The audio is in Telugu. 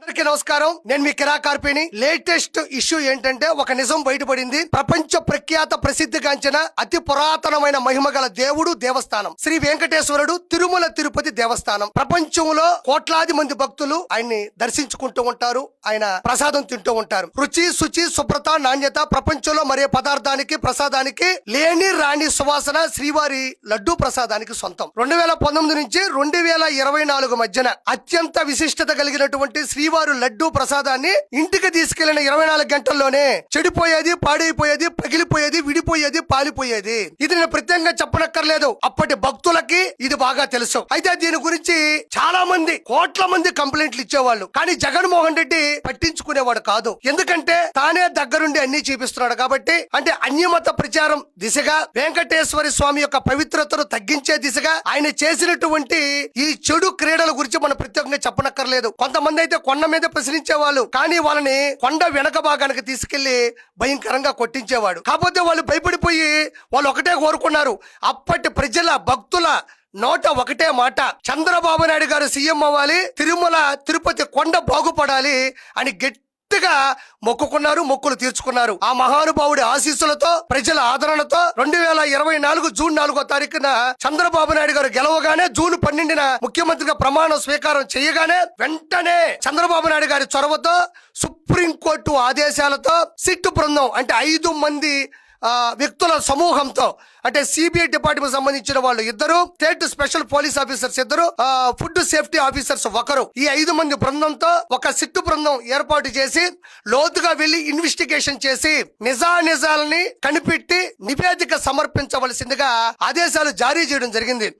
అందరికీ నమస్కారం. నేను మీ కిరా కార్పేని. లేటెస్ట్ ఇష్యూ ఏంటంటే ఒక నిజం బయటపడింది. ప్రపంచ ప్రఖ్యాత ప్రసిద్ధిగాంచిన అతి పురాతనమైన మహిమ గల దేవుడు దేవస్థానం శ్రీ వెంకటేశ్వరుడు తిరుమల తిరుపతి దేవస్థానం. ప్రపంచంలో కోట్లాది మంది భక్తులు ఆయన్ని దర్శించుకుంటూ ఉంటారు. ఆయన ప్రసాదం తింటూ ఉంటారు. రుచి, శుచి, శుభ్రత, నాణ్యత ప్రపంచంలో మరే పదార్థానికి ప్రసాదానికి లేని రాణి సువాసన శ్రీవారి లడ్డూ ప్రసాదానికి సొంతం. 2019 నుంచి 2024 మధ్యన అత్యంత విశిష్టత కలిగినటువంటి శ్రీవారి లడ్డూ ప్రసాదాన్ని ఇంటికి తీసుకెళ్లిన 24 గంటల్లోనే చెడిపోయేది, పాడైపోయేది, పగిలిపోయేది, విడిపోయేది, పాలిపోయేది. ఇది నేను ప్రత్యేకంగా చెప్పనక్కర్లేదు. అప్పటి భక్తులకి ఇది బాగా తెలుసు. అయితే దీని గురించి చాలా మంది, కోట్ల మంది కంప్లైంట్లు ఇచ్చేవాళ్ళు. కానీ జగన్మోహన్ రెడ్డి పట్టించుకునేవాడు కాదు. ఎందుకంటే తానే దగ్గరుండి అన్ని చూపిస్తున్నాడు కాబట్టి. అంటే అన్యమత ప్రచారం దిశగా, వెంకటేశ్వర స్వామి యొక్క పవిత్రతను తగ్గించే దిశగా ఆయన చేసినటువంటి ఈ చెడు క్రీడల గురించి మనం ప్రత్యేకంగా చెప్పనక్కర్లేదు. కొంతమంది అయితే కొండ మీద ప్రశ్నించేవాళ్ళు, కానీ వాళ్ళని కొండ వెనక భాగానికి తీసుకెళ్లి భయంకరంగా కొట్టించేవాడు. కాకపోతే వాళ్ళు భయపడిపోయి వాళ్ళు ఒకటే కోరుకున్నారు. అప్పటి ప్రజల, భక్తుల నోట ఒకటే మాట, చంద్రబాబు నాయుడు గారు సీఎం అవ్వాలి, తిరుమల తిరుపతి కొండ బాగుపడాలి అని గట్టిగా మొక్కుకున్నారు, మొక్కులు తీర్చుకున్నారు. ఆ మహానుభావుడి ఆశీస్సులతో, ప్రజల ఆదరణతో 2024 జూన్ 4వ తారీఖున చంద్రబాబు నాయుడు గారు గెలవగానే, జూన్ 12న ముఖ్యమంత్రిగా ప్రమాణ స్వీకారం చేయగానే వెంటనే చంద్రబాబు నాయుడు గారి చొరవతో, సుప్రీంకోర్టు ఆదేశాలతో సిట్టు బృందం అంటే 5 మంది వ్యక్తుల సమూహంతో, అంటే సిబిఐ డిపార్ట్మెంట్ సంబంధించిన వాళ్ళు 2, state special police officers 2, food safety officers 1, ఈ 5 మంది బృందంతో ఒక సిట్టు బృందం ఏర్పాటు చేసి లోతుగా వెళ్లి ఇన్వెస్టిగేషన్ చేసి నిజానిజాలని కనిపెట్టి నివేదిక సమర్పించవలసిందిగా ఆదేశాలు జారీ చేయడం జరిగింది.